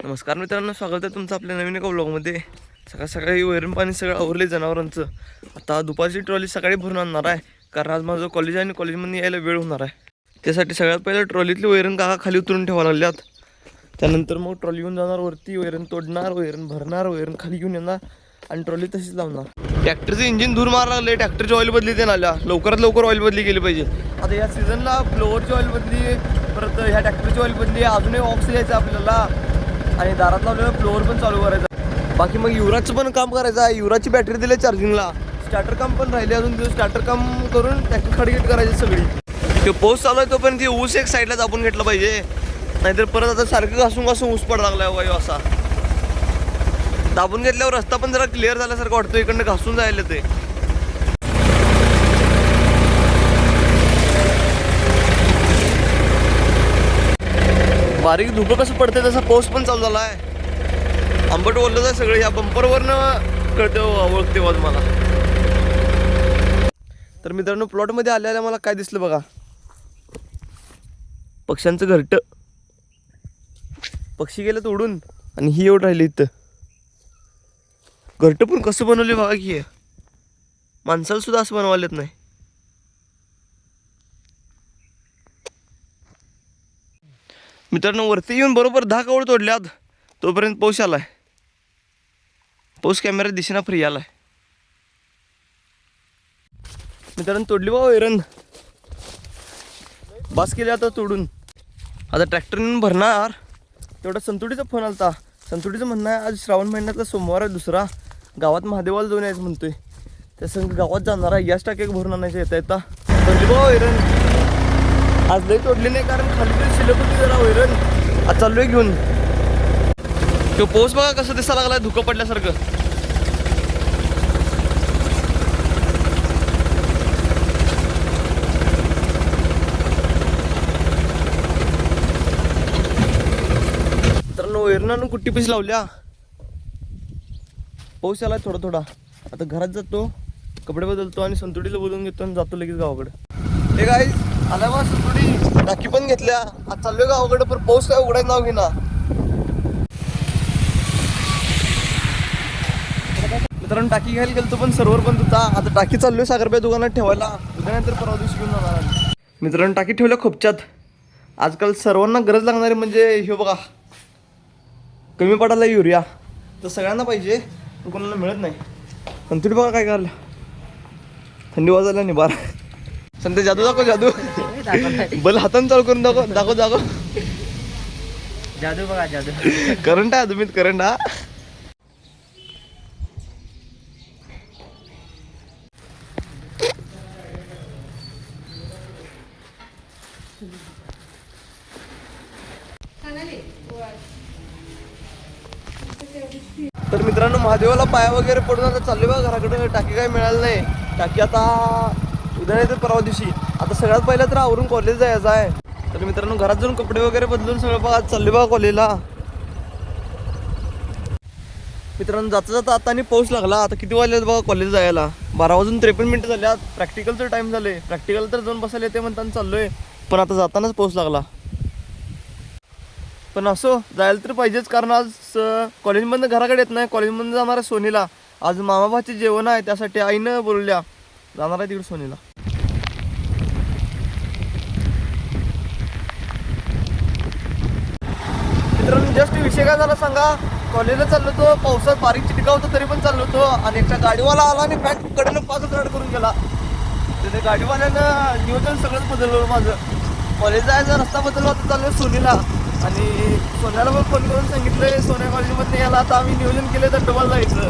नमस्कार मित्रांनो, स्वागत आहे तुमचं आपल्या नवीन एका व्लॉगमध्ये. सकाळ सकाळी वैरण पाणी सगळं आवरले जनावरांचं. आता दुपारची ट्रॉली सकाळी भरून आणणार आहे, कारण आज माझं कॉलेज आहे आणि कॉलेजमध्ये यायला वेळ होणार आहे. त्यासाठी सगळ्यात पहिलं ट्रॉलीतली वैरण काका खाली उतरून ठेवा लागल्यात. त्यानंतर मग ट्रॉली घेऊन जाणार वरती, वैरण तोडणार, वैरण भरणार, वैरण खाली घेऊन येणार आणि ट्रॉली तशीच लावणार. ट्रॅक्टरचं इंजिन धूर मारायला लागले, ट्रॅक्टरची ऑइल बदली ते आल्या. लवकरात लवकर ऑइल बदली केली पाहिजे. आता या सीझनला फ्लोअरची ऑइल बदली, परत ह्या ट्रॅक्टरची ऑइल बदली, अजून एक ऑक्स घ्यायचं आपल्याला आणि दारात लावलेलं फ्लोअर पण चालू करायचं. बाकी मग युवराजचं पण काम करायचं आहे. युवराजची बॅटरी दिली चार्जिंगला. स्टार्टर काम पण राहिले अजून, ते स्टार्टर काम करून ट्रॅक्टर खडगीट करायची सगळी. तो पाऊस चालू आहे तोपर्यंत ऊस एक साईडला दाबून घेतला पाहिजे, नाहीतर परत आता सारखं घासून घासून ऊस पड लागला वायू असा. दाबून घेतल्यावर रस्ता पण जरा क्लिअर झाल्यासारखं वाटतं, इकडनं घासून जायला ते. बारीक धुकं कसं पडते तसा पाऊस पण चालू झाला आहे. आंबट ओढलं जाय सगळं, या बंपरवरनं कळते ओळखते वाज मला. तर मित्रांनो, प्लॉटमध्ये आल्याला मला काय दिसलं बघा, पक्ष्यांचं घरटं. पक्षी गेलं उडून आणि ही एवढं राहिली इथं. घरटं पण कसं बनवले बघा की, माणसाला सुद्धा असं बनवायला येत नाही. मित्रांनो, वरती येऊन बरोबर 10 कवळ तोडल्यात, तोपर्यंत पाऊस आलाय. पाऊस कॅमेरा दिसेना फ्री आलाय. मित्रांनो, तोडली बा वैरण, बास केली आता तोडून. आता ट्रॅक्टरने भरणार. तेवढा संतुडीचा फोन आलता. संतुडीचं म्हणणं आहे, आज श्रावण महिन्यातला सोमवार आहे दुसरा, गावात महादेवाला जाऊन यायचं म्हणतोय. त्या संग गावात जाणार आहे, गॅस टाकी भरून आणायचं येता येता. तोडली बा वैरण. आज लई तोडली नाही, कारण खाली तरी शिल्लक होती जरा वैरण. आज चाललोय घेऊन. तो पाऊस बघा कसं दिसायला लागलाय, धुकं पडल्यासारखं. वैरणानं कुट्टी पिशी लावल्या. पाऊस आलाय थोडा थोडा. आता घरात जातो, कपडे बदलतो आणि संतुडीला बोलून घेतो आणि जातो लगेच गावाकडे. हे गाईस, आल्या बा संतुडी, टाकी पण घेतल्या. आज चाललोय गावाकडे, पण पाऊस काय उघडायचं नाव घेना. मित्रांनो, टाकी घ्यायला गेलतो पण सर्व्हर बंद होता. आता टाकी चाललोय सागरबाई दुकानात ठेवायला, उद्यानंतर परवा दिवशी घेऊन जाणार. मित्रांनो, टाकी ठेवल्या खोपच्यात. आजकाल सर्वांना गरज लागणारी म्हणजे हे बघा, कमी पडायला युरिया. तर सगळ्यांना पाहिजे, पण कोणाला मिळत नाही. पण तुम्ही बघा काय करायला, थंडी वाजायला नाही बार. संध्या जादू दाखव, जादू. बल हातानं चालू करून दाखव दाखव दाखव. जादू बघा, जादू. करंट आहे तुम्ही, करंट हा. तर मित्रांनो, महादेवाला पाया वगैरे पडून आता चालले बघा घराकडे. टाकी काय मिळालं नाही. टाकी आता उद्या नाही तर परवा दिवशी. आता सगळ्यात पहिलं तर आवरून कॉलेज जायचं आहे. तर मित्रांनो, घरात जाऊन कपडे वगैरे बदलून सगळं बघा चालले बघा कॉलेजला. मित्रांनो, जाता जाता आता आणि पाऊस लागला. आता किती वाजले बघा कॉलेज जायला, 12:53 झाल्यात. प्रॅक्टिकलचं टाइम झाले. प्रॅक्टिकल तर जाऊन बसायला येते म्हणताना चाललोय, पण आता जातानाच पाऊस लागला. पण असो, जायला तर पाहिजेच, कारण आज कॉलेजमधनं घराकडे येत नाही. कॉलेजमधून जाणार आहे सोनीला. आज मामाभाचे जेवण आहे, त्यासाठी आईनं बोलल्या जाणार आहे तिकडे सोनीला. मित्रांनो, जस्ट विषय काय झाला सांगा. कॉलेजला चाललो होतो, पावसात बारीक चिटका होता तरी पण चाललो होतो, आणि एकटा गाडीवाला आला आणि पॅन्ट कडनं पाच राड करून गेला. त्याच्या गाडीवाल्यानं नियोजन सगळंच बदललं माझं. कॉलेज जायचा रस्ता बदलला होता, चाललो सोनीला. आणि सोन्याला पण फोन करून सांगितलंय सोन्या कॉलेजमध्ये यायला. आता आम्ही नियोजन केलं तर डबल जायचं.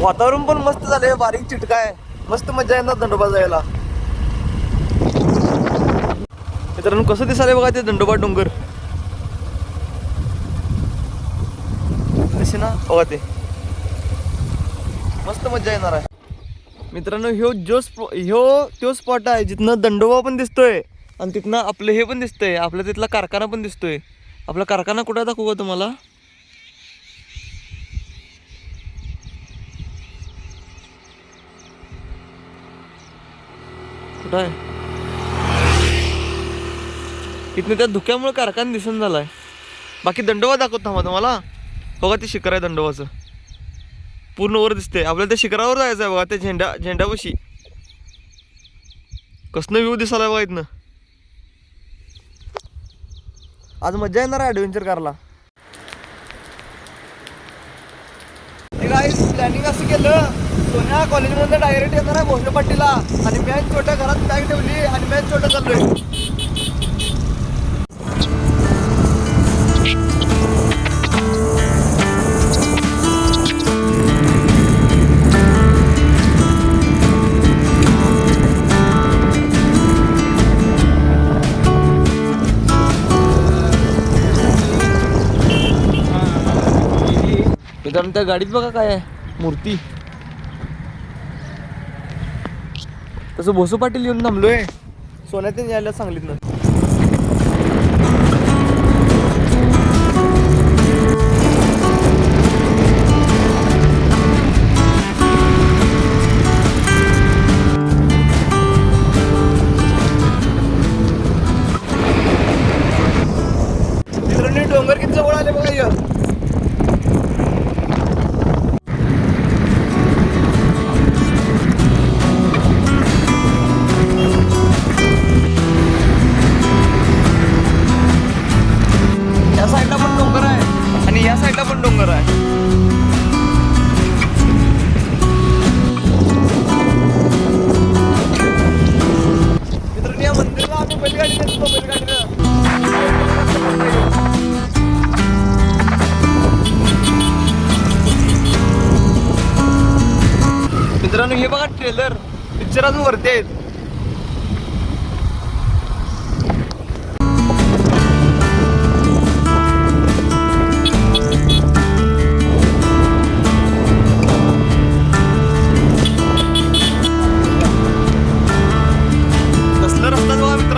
वातावरण पण मस्त झालंय, बारीक चिटका आहे, मस्त मजा येणार दंडोबा जायला. मित्रांनो, कसं दिसायला बघा ते दंडोबा डोंगर. दिसे ना बघा ते, मस्त मजा येणार आहे. मित्रांनो, ह्यो तो स्पॉट आहे जिथनं दंडोबा पण दिसतोय आणि तिथनं आपलं हे पण दिसतंय, आपला तिथला कारखाना पण दिसतोय. आपला कारखाना कुठं दाखवू का तुम्हाला? कुठं आहे? इथनं त्या धुक्यामुळे कारखाना दिसून झालाय. बाकी दंडोबा दाखवत थांबा तुम्हाला. बघा ते शिखर आहे दंडोबाचं, पूर्ण वर दिसते. आपल्याला त्या शिखरावर जायचं आहे बघा, त्या झेंड्यापाशी. कसनं व्ह्यू दिसायला बघा इथनं. आज मजा येणार आहे ॲडव्हेंचर करायला. प्लॅनिंग असं केलं, सोन्या कॉलेजमध्ये डायरेक्ट येणार आहे भोसले पाटीला आणि मॅच छोट्या घरात बॅग ठेवली आणि मॅच छोटं चाललोय. मित्रांनो त्या गाडीत बघा काय आहे, मूर्ती. तसं भोसू पाटील येऊन थांबलोय. सोन्यातून यायला सांगलीतनं. मित्रांनो डोंगर किती जवळ आले बघा. या साईडला पण डोंगर आहे आणि या साईडला पण डोंगर आहे. मित्रांनो या मंदिराला आम्ही बैलगाडीने येतो. मित्रांनो हे बघा ट्रेलर, पिक्चर अजून वरती आहेत. कसला रस्ता बघा मित्रांनो.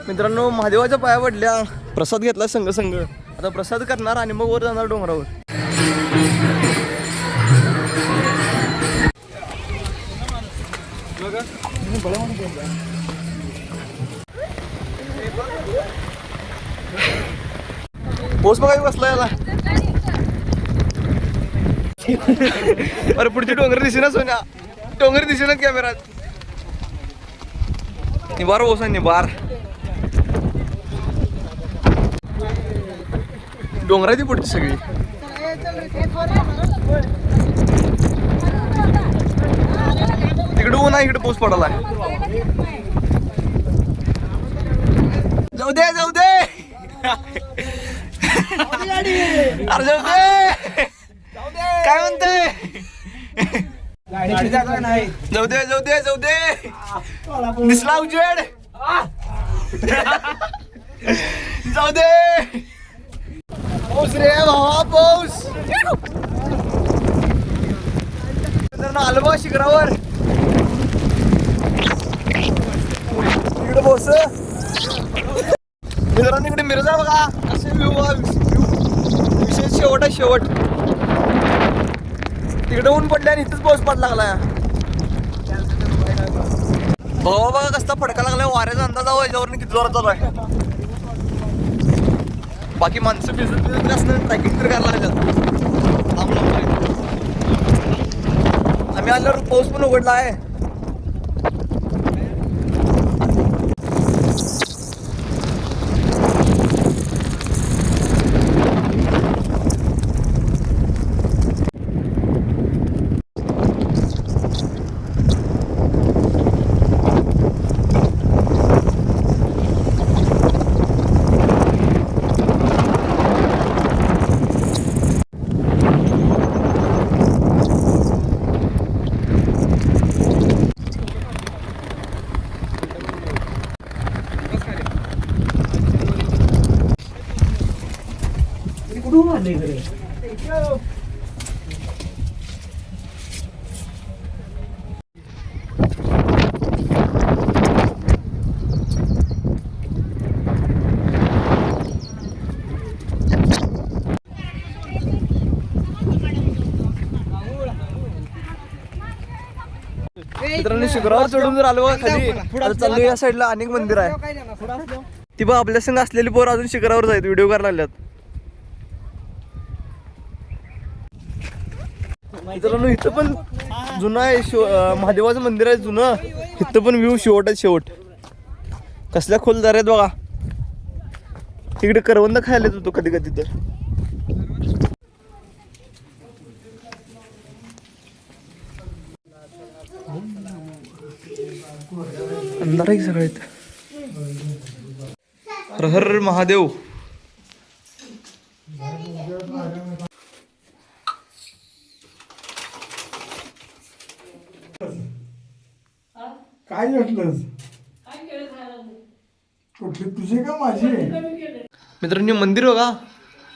मित्रांनो महादेवाच्या पाया पडल्या, प्रसाद घेतला संघ संघ. आता प्रसाद करणार आणि मग वर जाणार डोंगरावर. पोच बघा बसला याला. अरे पुढची डोंगर दिसेना सोन्या, डोंगर दिसेना कॅमेरात. निबार बोसा निबार डोंगराची पुढची सगळी. तिकडे ऊन आहे, इकडे पाऊस पडाला. जाऊ दे जाऊ दे अरे जाऊ दे. काय म्हणते? जाऊ दे जाऊ दे जाऊ दे. दिसला उजेड. जाऊ दे. पाऊस रे भावा पाऊस. आलो बा शिखरावर. इकडे पाऊस. मित्रांनो इकडे मिरजा बघा असे विशेष शेवट आहे शेवट. तिकडे ऊन पडले आणि इथंच पाऊस पडला लागला. भावा बघा कसला फडका लागलाय. वाऱ्याचा अंदाज आहे याच्यावर किती जोरात चालू आहे. बाकी माणसं भिजत असं ट्रॅकिंग तर करायला लागतात. आम्ही आल्यावर पाऊस पण उघडला आहे. मित्रांनो शिखरावर चढून जर आलो खाली आता चाललो या साईडला अनेक मंदिर आहे. ती बघ आपल्या संग असलेली पोर अजून शिखरावर जायत व्हिडिओ करायला लागल्यात. मित्रांनो इथं पण जुनं आहे महादेवाचं मंदिर आहे जुनं. इथं पण व्ह्यू शेवट आहे शेवट. कसल्या खोल दार आहेत बघा. तिकडे करवंद खायला येत होतो कधी कधी तर. अंधार आहे सगळं इथं. हर हर महादेव. काय घेतलंस? कुठली तुझी का माझी? मित्रांनो मंदिर बघा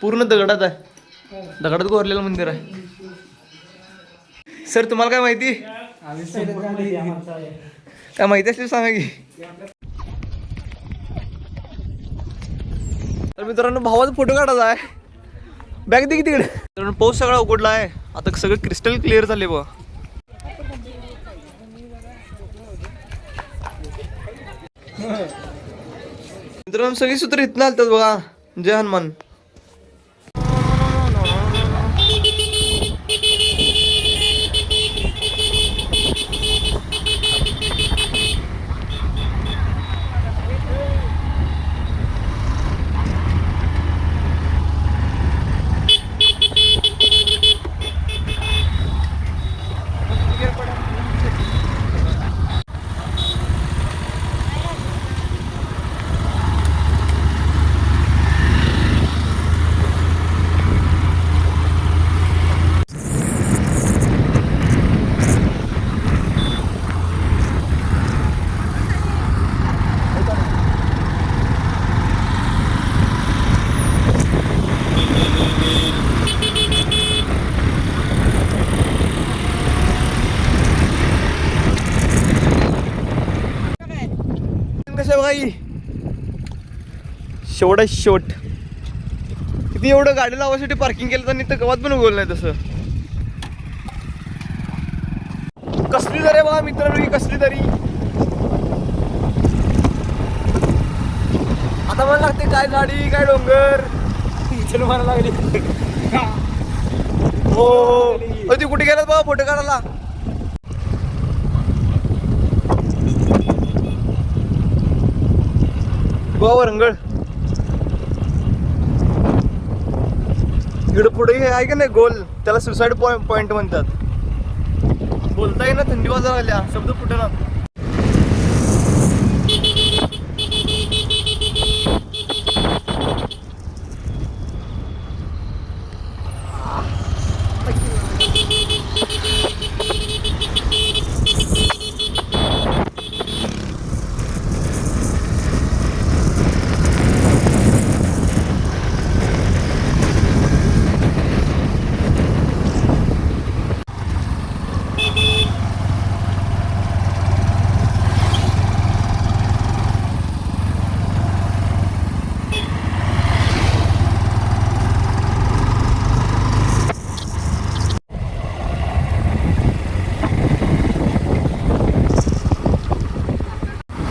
पूर्ण दगडात आहे. दगडात कोरलेलं मंदिर आहे. सर तुम्हाला काय माहिती? काय माहिती असली सांगा की. तर मित्रांनो भावाचा फोटो काढायचा आहे. बॅग दे की तिकडे. मित्रांनो पाऊस सगळा उघडला आहे. आता सगळं क्रिस्टल क्लिअर झाले बघा. मित्रांनो सगळी सूत्र इथनं आलतात बघा. जय हनुमान. कशी आहे बघा ही शेवट आहे शेवट. किती एवढं गाडी लावायसाठी पार्किंग केलं तर तर गवात पण उगवलं नाही तसं. कसली दरी आहे बघा मित्रांनो, ही कसली दरी. आता मला लागते काय गाडी काय डोंगर चल मला लागली. हो ती कुठे गेलात बघा फोटो काढायला. गोवा रंगळ इकडे पुढे आहे का नाही गोल, त्याला सुसाईड पॉइंट म्हणतात. बोलता येईना थंडी वाजा लागल्या शब्द फुटेना.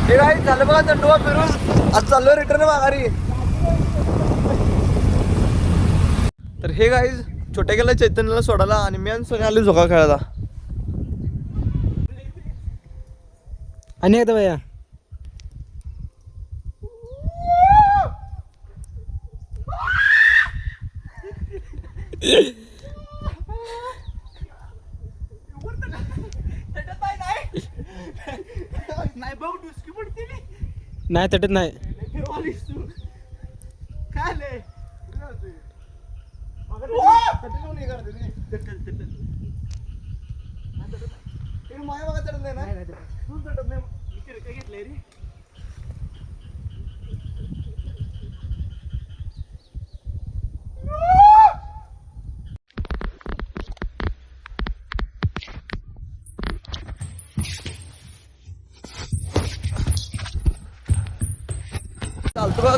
हे काय झालं बघा दंडोबा फिरून आज चाललोय रिटर्न माघारी. तर हे गाईज छोट्या गेला चैतन्याला सोडायला आणि मी आणि सोने आलो झोका खेळायला. आणि एकदा भैया नाही बघ डुसकी पडते नाही तटत नाही. काय आले माया बघा चढत नाही ना तू चढत नाही काय घेतलंय रे. चालतो बघा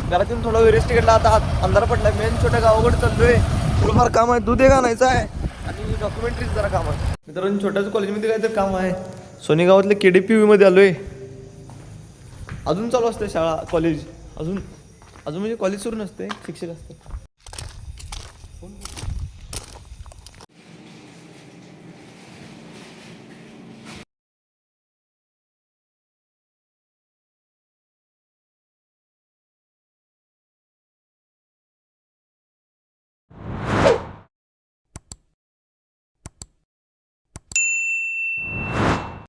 घरातून थोडा वेरेस्ट घेतला. आता अंधार पडलाय. मेन छोट्या गावाकडे चाललोय. थोडंफार काम आहे, दूध एक आणायचं आहे आणि डॉक्युमेंटरीच जरा काम आहे. मित्रांनो छोट्याच कॉलेजमध्ये काहीतरी काम आहे. सोनी गावातले KDPV मध्ये आलोय. अजून चालू असते शाळा कॉलेज. अजून म्हणजे कॉलेज सुरू नसते, शिक्षक असतात.